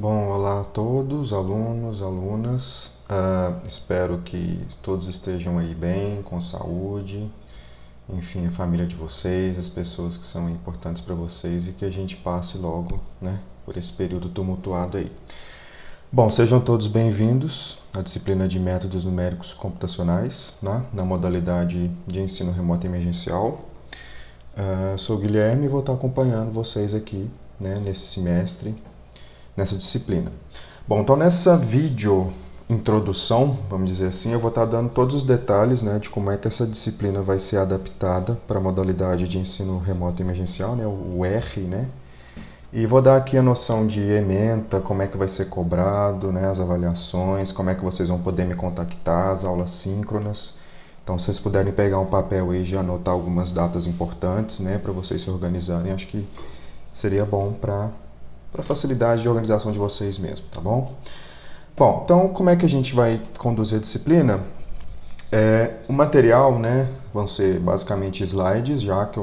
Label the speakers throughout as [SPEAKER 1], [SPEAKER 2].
[SPEAKER 1] Bom, olá a todos, alunos, alunas. Espero que todos estejam aí bem, com saúde, enfim, a família de vocês, as pessoas que são importantes para vocês e que a gente passe logo, né, por esse período tumultuado aí. Bom, sejam todos bem-vindos à disciplina de Métodos Numéricos Computacionais, né, na modalidade de ensino remoto emergencial. Sou o Guilherme e vou estar acompanhando vocês aqui, né, nesse semestre, nessa disciplina. Bom, então nessa vídeo introdução, vamos dizer assim, eu vou estar dando todos os detalhes, né, de como é que essa disciplina vai ser adaptada para a modalidade de ensino remoto emergencial, né, o R, né, e vou dar aqui a noção de ementa, como é que vai ser cobrado, né, as avaliações, como é que vocês vão poder me contactar, as aulas síncronas. Então, se vocês puderem pegar um papel aí e já anotar algumas datas importantes, né, para vocês se organizarem, acho que seria bom para facilidade de organização de vocês mesmo, tá bom? Bom, então como é que a gente vai conduzir a disciplina? O material, né, vão ser basicamente slides, já que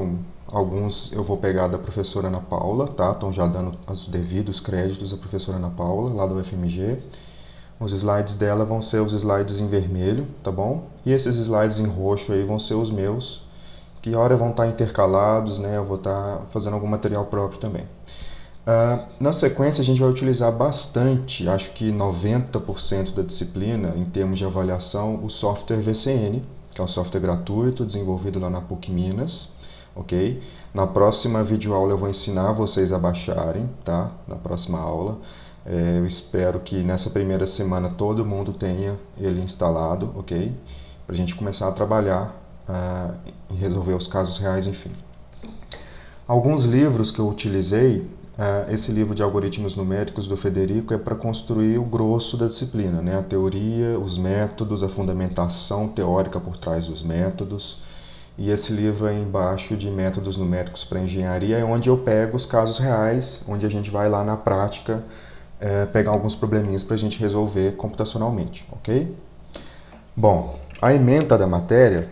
[SPEAKER 1] alguns eu vou pegar da professora Ana Paula, tá? Estão já dando os devidos créditos à professora Ana Paula, lá do UFMG. Os slides dela vão ser os slides em vermelho, tá bom? E esses slides em roxo aí vão ser os meus, que hora vão estar intercalados, né? Eu vou estar fazendo algum material próprio também. Na sequência, a gente vai utilizar bastante, acho que 90% da disciplina, em termos de avaliação, o software VCN, que é um software gratuito, desenvolvido lá na PUC Minas, ok? Na próxima videoaula eu vou ensinar vocês a baixarem, tá? Na próxima aula. Eu espero que nessa primeira semana todo mundo tenha ele instalado, ok? Para a gente começar a trabalhar e resolver os casos reais, enfim. Alguns livros que eu utilizei, esse livro de algoritmos numéricos do Federico é para construir o grosso da disciplina, né? A teoria, os métodos, a fundamentação teórica por trás dos métodos. E esse livro aí embaixo de métodos numéricos para engenharia é onde eu pego os casos reais, onde a gente vai lá na prática pegar alguns probleminhas para a gente resolver computacionalmente, ok? Bom, a ementa da matéria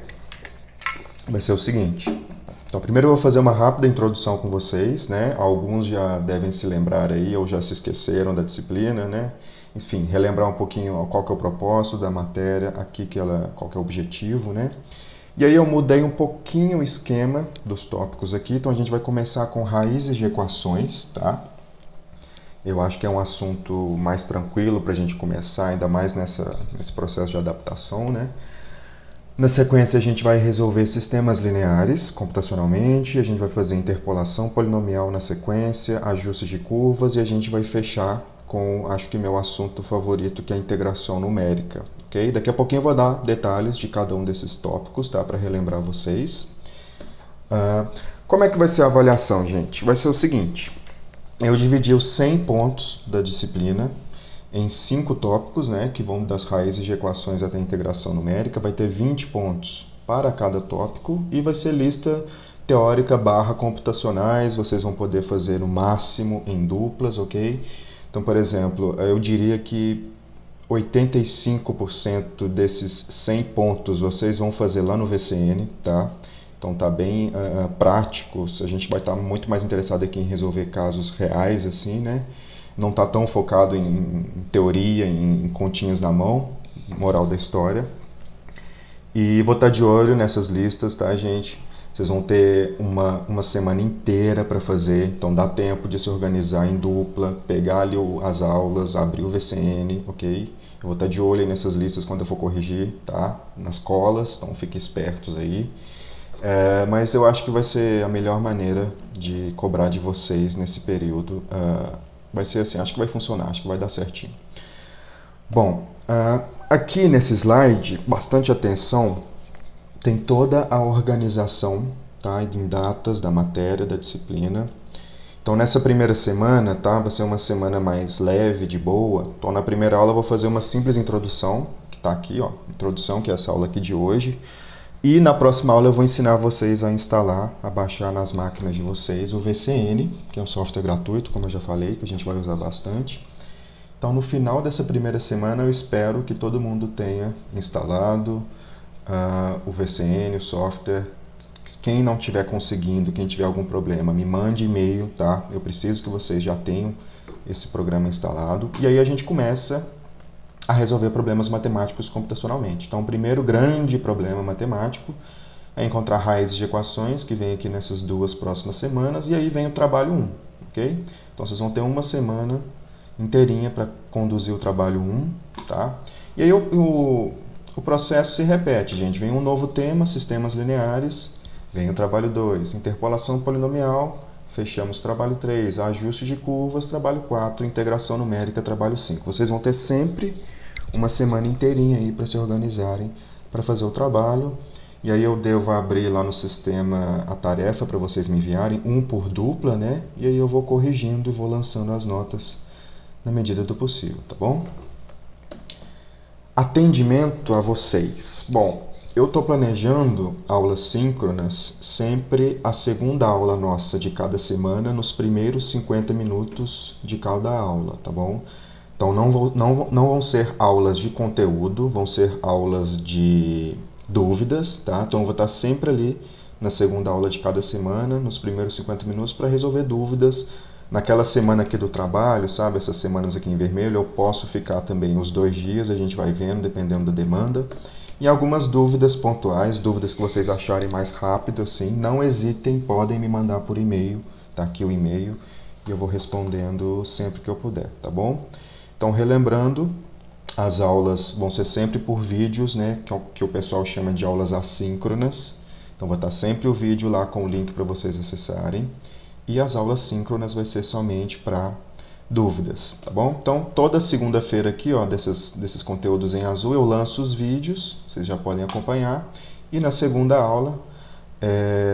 [SPEAKER 1] vai ser o seguinte. Então, primeiro eu vou fazer uma rápida introdução com vocês, né? Alguns já devem se lembrar aí ou já se esqueceram da disciplina, né? Enfim, relembrar um pouquinho qual que é o propósito da matéria, aqui qual que é o objetivo, né? E aí eu mudei um pouquinho o esquema dos tópicos aqui, então a gente vai começar com raízes de equações, tá? Eu acho que é um assunto mais tranquilo para a gente começar, ainda mais nesse processo de adaptação, né? Na sequência, a gente vai resolver sistemas lineares computacionalmente, a gente vai fazer interpolação polinomial na sequência, ajustes de curvas e a gente vai fechar com, acho que meu assunto favorito, que é a integração numérica, ok? Daqui a pouquinho eu vou dar detalhes de cada um desses tópicos, tá? Para relembrar vocês. Como é que vai ser a avaliação, gente? Vai ser o seguinte, eu dividi os 100 pontos da disciplina em 5 tópicos, né, que vão das raízes de equações até a integração numérica. Vai ter 20 pontos para cada tópico e vai ser lista teórica barra computacionais. Vocês vão poder fazer o máximo em duplas, ok? Então, por exemplo, eu diria que 85% desses 100 pontos vocês vão fazer lá no VCN, tá? Então tá bem prático, a gente vai estar muito mais interessado aqui em resolver casos reais, assim, né? Não está tão focado em teoria, em continhas na mão, moral da história. E vou estar de olho nessas listas, tá, gente? Vocês vão ter uma semana inteira para fazer, então dá tempo de se organizar em dupla, pegar ali as aulas, abrir o VCN, ok? Eu vou estar de olho aí nessas listas quando eu for corrigir, tá? Nas colas, então fiquem espertos aí. Mas eu acho que vai ser a melhor maneira de cobrar de vocês nesse período. Vai ser assim, acho que vai funcionar, acho que vai dar certinho. Bom, aqui nesse slide, bastante atenção, tem toda a organização, tá, em datas da matéria, da disciplina. Então nessa primeira semana, tá, vai ser uma semana mais leve, de boa. Então na primeira aula eu vou fazer uma simples introdução, que está aqui, ó, introdução, que é essa aula aqui de hoje. E na próxima aula eu vou ensinar vocês a instalar, a baixar nas máquinas de vocês o VCN, que é um software gratuito, como eu já falei, que a gente vai usar bastante. Então no final dessa primeira semana eu espero que todo mundo tenha instalado o VCN, o software. Quem não estiver conseguindo, quem tiver algum problema, me mande e-mail, tá? Eu preciso que vocês já tenham esse programa instalado. E aí a gente começa a resolver problemas matemáticos computacionalmente. Então, o primeiro grande problema matemático é encontrar raízes de equações, que vem aqui nessas 2 próximas semanas, e aí vem o trabalho 1, ok? Então, vocês vão ter uma semana inteirinha para conduzir o trabalho 1, tá? E aí o processo se repete, gente. Vem um novo tema, sistemas lineares, vem o trabalho 2, interpolação polinomial, fechamos trabalho 3, ajuste de curvas, trabalho 4, integração numérica, trabalho 5. Vocês vão ter sempre uma semana inteirinha aí para se organizarem para fazer o trabalho. E aí eu devo abrir lá no sistema a tarefa para vocês me enviarem, um por dupla, né? E aí eu vou corrigindo e vou lançando as notas na medida do possível, tá bom? Atendimento a vocês. Bom, eu estou planejando aulas síncronas sempre a segunda aula nossa de cada semana, nos primeiros 50 minutos de cada aula, tá bom? Então não vão ser aulas de conteúdo, vão ser aulas de dúvidas, tá? Então eu vou estar sempre ali na segunda aula de cada semana, nos primeiros 50 minutos, para resolver dúvidas. Naquela semana aqui do trabalho, sabe? Essas semanas aqui em vermelho, eu posso ficar também os 2 dias, a gente vai vendo, dependendo da demanda. E algumas dúvidas pontuais, dúvidas que vocês acharem mais rápido, assim, não hesitem, podem me mandar por e-mail, tá aqui o e-mail, e eu vou respondendo sempre que eu puder, tá bom? Então, relembrando, as aulas vão ser sempre por vídeos, né, que o pessoal chama de aulas assíncronas. Então, vai estar sempre o vídeo lá com o link para vocês acessarem. E as aulas síncronas vai ser somente para dúvidas, tá bom? Então, toda segunda-feira aqui, ó, desses conteúdos em azul, eu lanço os vídeos, vocês já podem acompanhar. E na segunda aula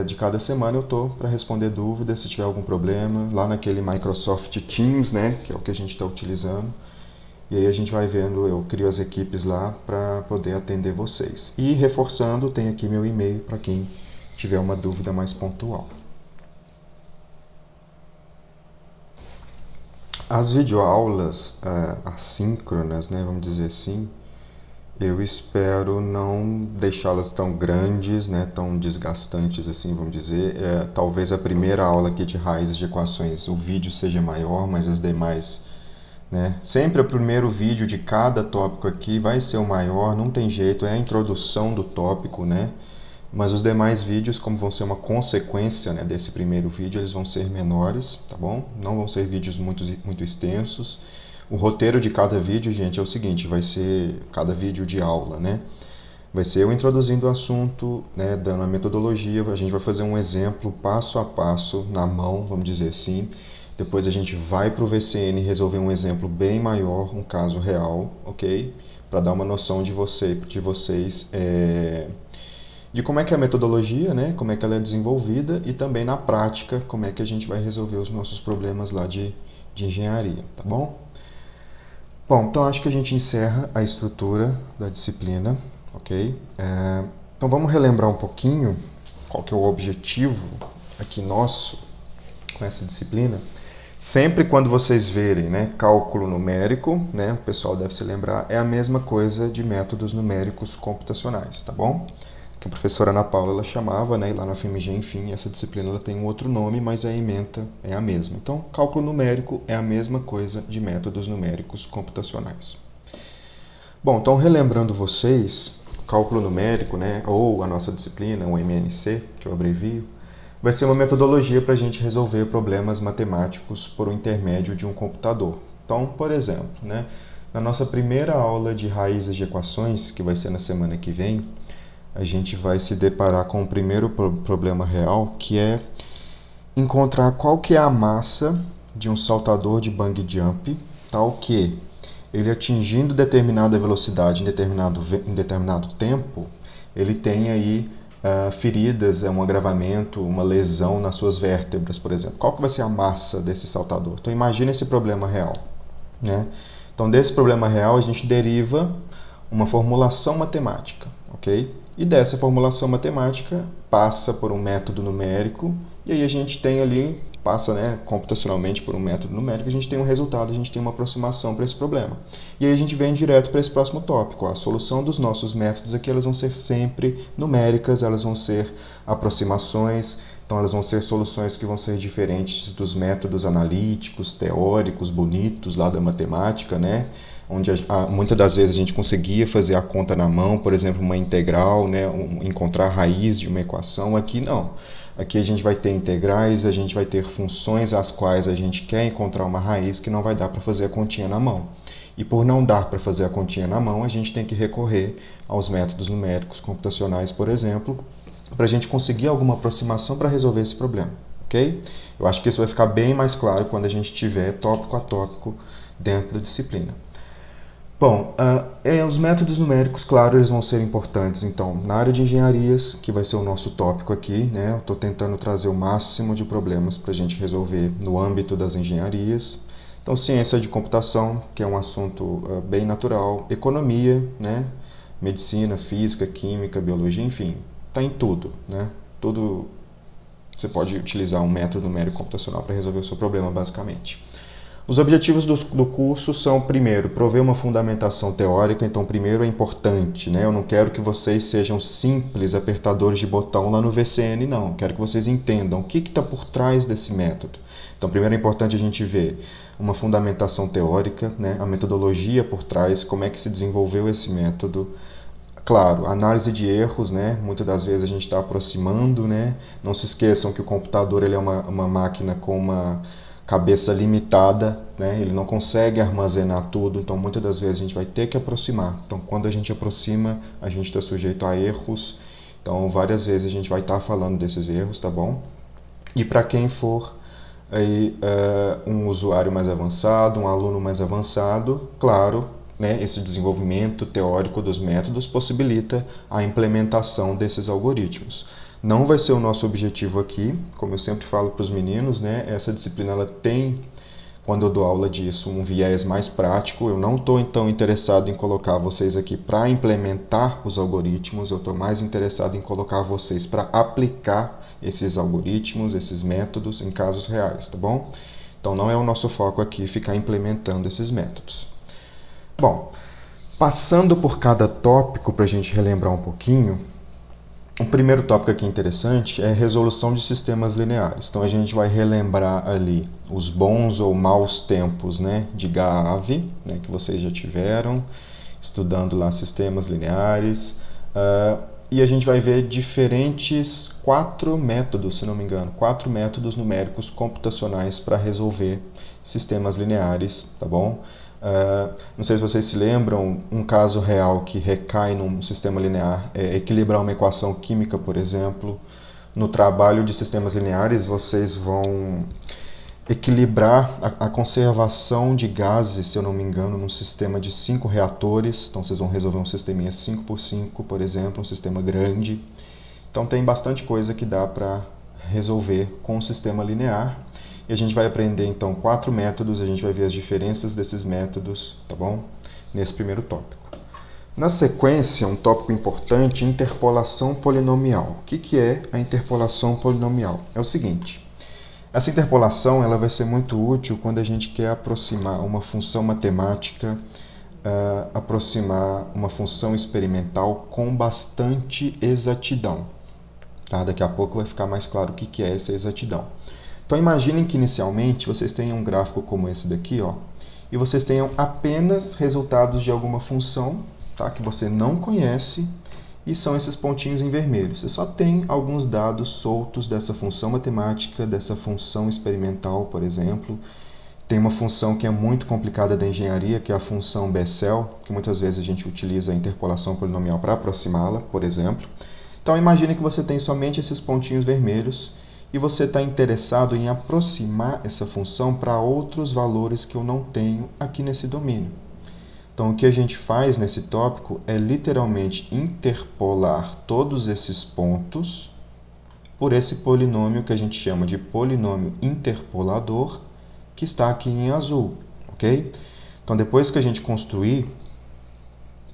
[SPEAKER 1] de cada semana eu tô para responder dúvidas, se tiver algum problema, lá naquele Microsoft Teams, né, que é o que a gente está utilizando. E aí a gente vai vendo, eu crio as equipes lá para poder atender vocês. E reforçando, tem aqui meu e-mail para quem tiver uma dúvida mais pontual. As videoaulas assíncronas, né, vamos dizer assim, eu espero não deixá-las tão grandes, né, tão desgastantes assim, vamos dizer. Talvez a primeira aula aqui de raízes de equações, o vídeo seja maior, mas as demais, né, sempre o primeiro vídeo de cada tópico aqui vai ser o maior, não tem jeito, é a introdução do tópico, né? Mas os demais vídeos, como vão ser uma consequência, né, desse primeiro vídeo, eles vão ser menores, tá bom? Não vão ser vídeos muito extensos. O roteiro de cada vídeo, gente, é o seguinte, vai ser cada vídeo de aula, né? Vai ser eu introduzindo o assunto, né, dando a metodologia, a gente vai fazer um exemplo passo a passo, na mão, vamos dizer assim. Depois a gente vai para o VCN resolver um exemplo bem maior, um caso real, ok? Para dar uma noção de vocês de como é que é a metodologia, né? Como é que ela é desenvolvida e também na prática como é que a gente vai resolver os nossos problemas lá de engenharia, tá bom? Bom, então acho que a gente encerra a estrutura da disciplina, ok? Então vamos relembrar um pouquinho qual que é o objetivo aqui nosso com essa disciplina. Sempre quando vocês verem, né, cálculo numérico, né, o pessoal deve se lembrar, é a mesma coisa de métodos numéricos computacionais, tá bom? Que a professora Ana Paula ela chamava, né, e lá na FMG, enfim, essa disciplina ela tem um outro nome, mas a ementa é a mesma. Então, cálculo numérico é a mesma coisa de métodos numéricos computacionais. Bom, então relembrando vocês, cálculo numérico, né, ou a nossa disciplina, o MNC, que eu abrevio, vai ser uma metodologia para a gente resolver problemas matemáticos por intermédio de um computador. Então, por exemplo, né, na nossa primeira aula de raízes de equações, que vai ser na semana que vem, a gente vai se deparar com o primeiro problema real, que é encontrar qual que é a massa de um saltador de bungee jump, tal que ele atingindo determinada velocidade em determinado tempo, ele tem aí feridas, um agravamento, uma lesão nas suas vértebras, por exemplo. Qual que vai ser a massa desse saltador? Então imagine esse problema real, né? Então desse problema real a gente deriva uma formulação matemática, ok? E dessa formulação matemática passa por um método numérico e aí a gente tem ali, passa, né, computacionalmente por um método numérico, a gente tem um resultado, a gente tem uma aproximação para esse problema. E aí a gente vem direto para esse próximo tópico. A solução dos nossos métodos aqui, elas vão ser sempre numéricas, elas vão ser aproximações. Então elas vão ser soluções que vão ser diferentes dos métodos analíticos, teóricos, bonitos lá da matemática, né? Onde muitas das vezes a gente conseguia fazer a conta na mão, por exemplo, uma integral, né? Encontrar a raiz de uma equação. Aqui não. Aqui a gente vai ter integrais, a gente vai ter funções às quais a gente quer encontrar uma raiz que não vai dar para fazer a continha na mão. E por não dar para fazer a continha na mão, a gente tem que recorrer aos métodos numéricos computacionais, por exemplo, para a gente conseguir alguma aproximação para resolver esse problema, ok? Eu acho que isso vai ficar bem mais claro quando a gente tiver tópico a tópico dentro da disciplina. Bom, os métodos numéricos, claro, eles vão ser importantes. Então, na área de engenharias, que vai ser o nosso tópico aqui, né? Eu estou tentando trazer o máximo de problemas para a gente resolver no âmbito das engenharias. Então, ciência de computação, que é um assunto bem natural, economia, né? Medicina, física, química, biologia, enfim, está em tudo, né? Tudo você pode utilizar um método numérico computacional para resolver o seu problema, basicamente. Os objetivos do curso são, primeiro, prover uma fundamentação teórica. Então, primeiro é importante, né? Eu não quero que vocês sejam simples apertadores de botão lá no VCN, não. Eu quero que vocês entendam o que está por trás desse método. Então, primeiro é importante a gente ver uma fundamentação teórica, né? A metodologia por trás, como é que se desenvolveu esse método. Claro, análise de erros, né? Muitas das vezes a gente está aproximando, né? Não se esqueçam que o computador ele é uma máquina com uma cabeça limitada, né? Ele não consegue armazenar tudo, então muitas das vezes a gente vai ter que aproximar. Então, quando a gente aproxima, a gente está sujeito a erros. Então, várias vezes a gente vai estar falando desses erros, tá bom? E para quem for aí, um usuário mais avançado, um aluno mais avançado, claro, né, esse desenvolvimento teórico dos métodos possibilita a implementação desses algoritmos. Não vai ser o nosso objetivo aqui, como eu sempre falo para os meninos, né? Essa disciplina ela tem, quando eu dou aula disso, um viés mais prático. Eu não estou então interessado em colocar vocês aqui para implementar os algoritmos, eu estou mais interessado em colocar vocês para aplicar esses algoritmos, esses métodos em casos reais, tá bom? Então não é o nosso foco aqui ficar implementando esses métodos. Bom, passando por cada tópico para a gente relembrar um pouquinho, o primeiro tópico aqui interessante é resolução de sistemas lineares. Então a gente vai relembrar ali os bons ou maus tempos, né, de Gave, né, que vocês já tiveram, estudando lá sistemas lineares. E a gente vai ver diferentes 4 métodos, se não me engano, 4 métodos numéricos computacionais para resolver sistemas lineares, tá bom? Não sei se vocês se lembram, um caso real que recai num sistema linear é equilibrar uma equação química, por exemplo. No trabalho de sistemas lineares, vocês vão equilibrar a conservação de gases, se eu não me engano, num sistema de 5 reatores. Então, vocês vão resolver um sisteminha 5x5, por exemplo, um sistema grande. Então, tem bastante coisa que dá para resolver com um sistema linear. E a gente vai aprender, então, 4 métodos, a gente vai ver as diferenças desses métodos, tá bom? Nesse primeiro tópico. Na sequência, um tópico importante, interpolação polinomial. O que é a interpolação polinomial? É o seguinte, essa interpolação ela vai ser muito útil quando a gente quer aproximar uma função matemática, aproximar uma função experimental com bastante exatidão. Tá? Daqui a pouco vai ficar mais claro o que é essa exatidão. Então imaginem que inicialmente vocês tenham um gráfico como esse daqui, ó, e vocês tenham apenas resultados de alguma função, tá, que você não conhece, e são esses pontinhos em vermelho. Você só tem alguns dados soltos dessa função matemática, dessa função experimental, por exemplo. Tem uma função que é muito complicada da engenharia, que é a função Bessel, que muitas vezes a gente utiliza a interpolação polinomial para aproximá-la, por exemplo. Então imagine que você tem somente esses pontinhos vermelhos, e você está interessado em aproximar essa função para outros valores que eu não tenho aqui nesse domínio. Então, o que a gente faz nesse tópico é literalmente interpolar todos esses pontos por esse polinômio que a gente chama de polinômio interpolador, que está aqui em azul, ok? Então, depois que a gente construir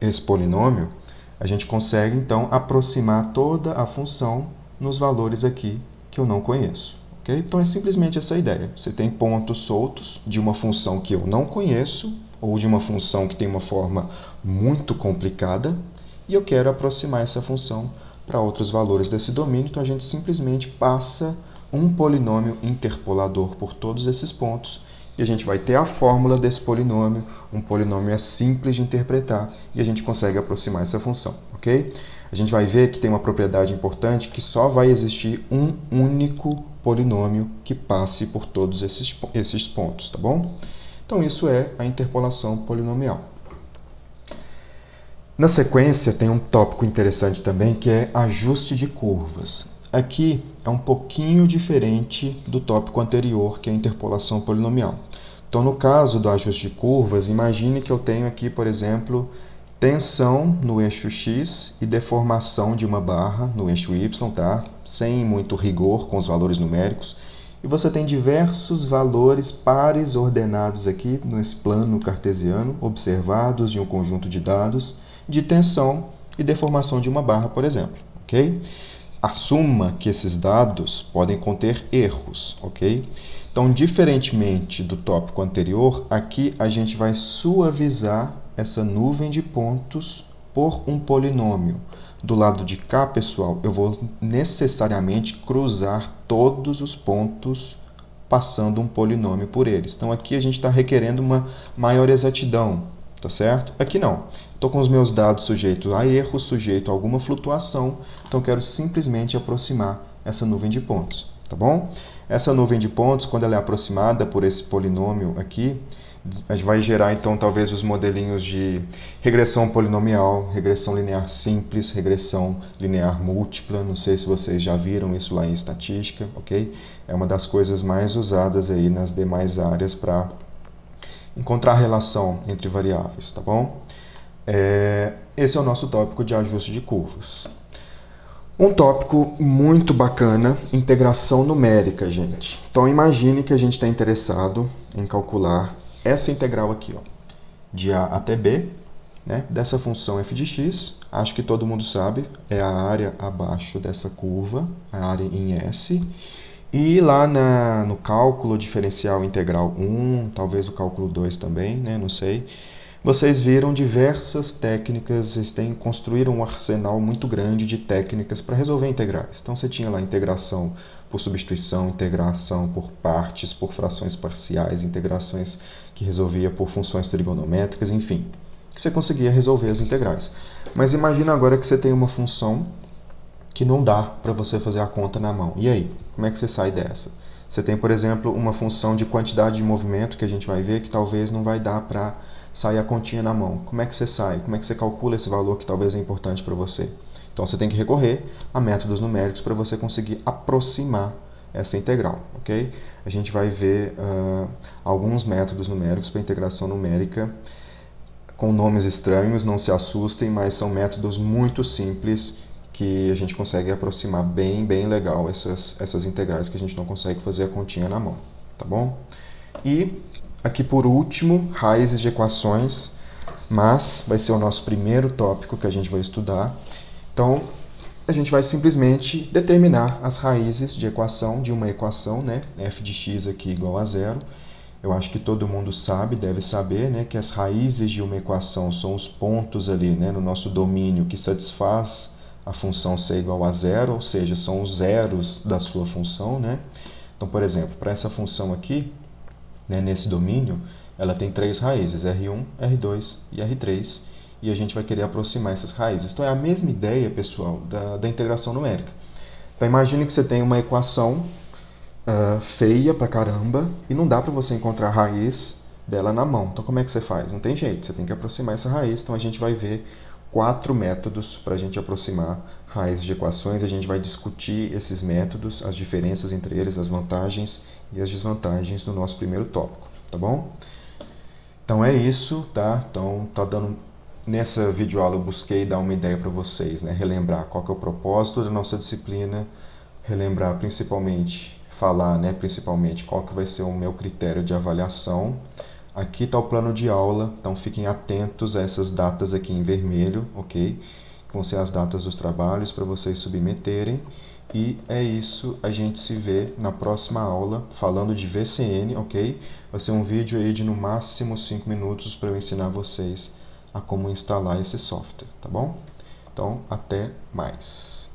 [SPEAKER 1] esse polinômio, a gente consegue, então, aproximar toda a função nos valores aqui que eu não conheço. Okay? Então é simplesmente essa ideia. Você tem pontos soltos de uma função que eu não conheço, ou de uma função que tem uma forma muito complicada, e eu quero aproximar essa função para outros valores desse domínio, então a gente simplesmente passa um polinômio interpolador por todos esses pontos e a gente vai ter a fórmula desse polinômio. Um polinômio é simples de interpretar e a gente consegue aproximar essa função, ok? A gente vai ver que tem uma propriedade importante que só vai existir um único polinômio que passe por todos esses pontos, tá bom? Então isso é a interpolação polinomial. Na sequência tem um tópico interessante também que é ajuste de curvas. Aqui é um pouquinho diferente do tópico anterior, que é a interpolação polinomial. Então, no caso do ajuste de curvas, imagine que eu tenho aqui, por exemplo, tensão no eixo x e deformação de uma barra no eixo y, tá? Sem muito rigor com os valores numéricos. E você tem diversos valores pares ordenados aqui nesse plano cartesiano, observados de um conjunto de dados de tensão e deformação de uma barra, por exemplo, ok? Assuma que esses dados podem conter erros, ok? Então, diferentemente do tópico anterior, aqui a gente vai suavizar essa nuvem de pontos por um polinômio. Do lado de cá, pessoal, eu vou necessariamente cruzar todos os pontos passando um polinômio por eles. Então, aqui a gente está requerendo uma maior exatidão, tá certo? Aqui não. Estou com os meus dados sujeitos a erro, sujeito a alguma flutuação, então quero simplesmente aproximar essa nuvem de pontos, tá bom? Essa nuvem de pontos, quando ela é aproximada por esse polinômio aqui, vai gerar então talvez os modelinhos de regressão polinomial, regressão linear simples, regressão linear múltipla. Não sei se vocês já viram isso lá em estatística, ok? É uma das coisas mais usadas aí nas demais áreas para encontrar relação entre variáveis, tá bom? Esse é o nosso tópico de ajuste de curvas. Um tópico muito bacana, integração numérica, gente. Então imagine que a gente está interessado em calcular essa integral aqui, ó, de a até b, né, dessa função f de x. Acho que todo mundo sabe, é a área abaixo dessa curva, a área em S. E lá no cálculo diferencial integral 1, talvez o cálculo 2 também, né, não sei, vocês viram diversas técnicas, vocês construíram um arsenal muito grande de técnicas para resolver integrais. Então você tinha lá integração por substituição, integração por partes, por frações parciais, integrações que resolvia por funções trigonométricas, enfim, que você conseguia resolver as integrais. Mas imagina agora que você tem uma função que não dá para você fazer a conta na mão. E aí, como é que você sai dessa? Você tem, por exemplo, uma função de quantidade de movimento que a gente vai ver que talvez não vai dar para sair a continha na mão. Como é que você sai? Como é que você calcula esse valor que talvez é importante para você? Então você tem que recorrer a métodos numéricos para você conseguir aproximar essa integral, ok? A gente vai ver alguns métodos numéricos para integração numérica com nomes estranhos, não se assustem, mas são métodos muito simples que a gente consegue aproximar bem legal essas integrais que a gente não consegue fazer a continha na mão, tá bom? E aqui por último, raízes de equações, mas vai ser o nosso primeiro tópico que a gente vai estudar. Então, a gente vai simplesmente determinar as raízes de equação de uma equação, né? F de x aqui igual a zero. Eu acho que todo mundo sabe, deve saber, né, que as raízes de uma equação são os pontos ali, né, no nosso domínio que satisfaz a função ser igual a zero, ou seja, são os zeros da sua função, né? Então, por exemplo, para essa função aqui, né, nesse domínio, ela tem três raízes, R1, R2 e R3, e a gente vai querer aproximar essas raízes. Então é a mesma ideia, pessoal, da integração numérica. Então imagine que você tem uma equação feia pra caramba e não dá para você encontrar a raiz dela na mão. Então como é que você faz? Não tem jeito, você tem que aproximar essa raiz. Então a gente vai ver 4 métodos para a gente aproximar raízes de equações. A gente vai discutir esses métodos, as diferenças entre eles, as vantagens e as desvantagens no nosso primeiro tópico, tá bom? Então é isso, tá? Então nessa videoaula eu busquei dar uma ideia para vocês, né? Relembrar qual que é o propósito da nossa disciplina, relembrar principalmente, falar, né, principalmente qual que vai ser o meu critério de avaliação. Aqui está o plano de aula, então fiquem atentos a essas datas aqui em vermelho, ok? Que vão ser as datas dos trabalhos para vocês submeterem. E é isso, a gente se vê na próxima aula falando de VCN, ok? Vai ser um vídeo aí de no máximo 5 minutos para eu ensinar vocês a como instalar esse software, tá bom? Então, até mais!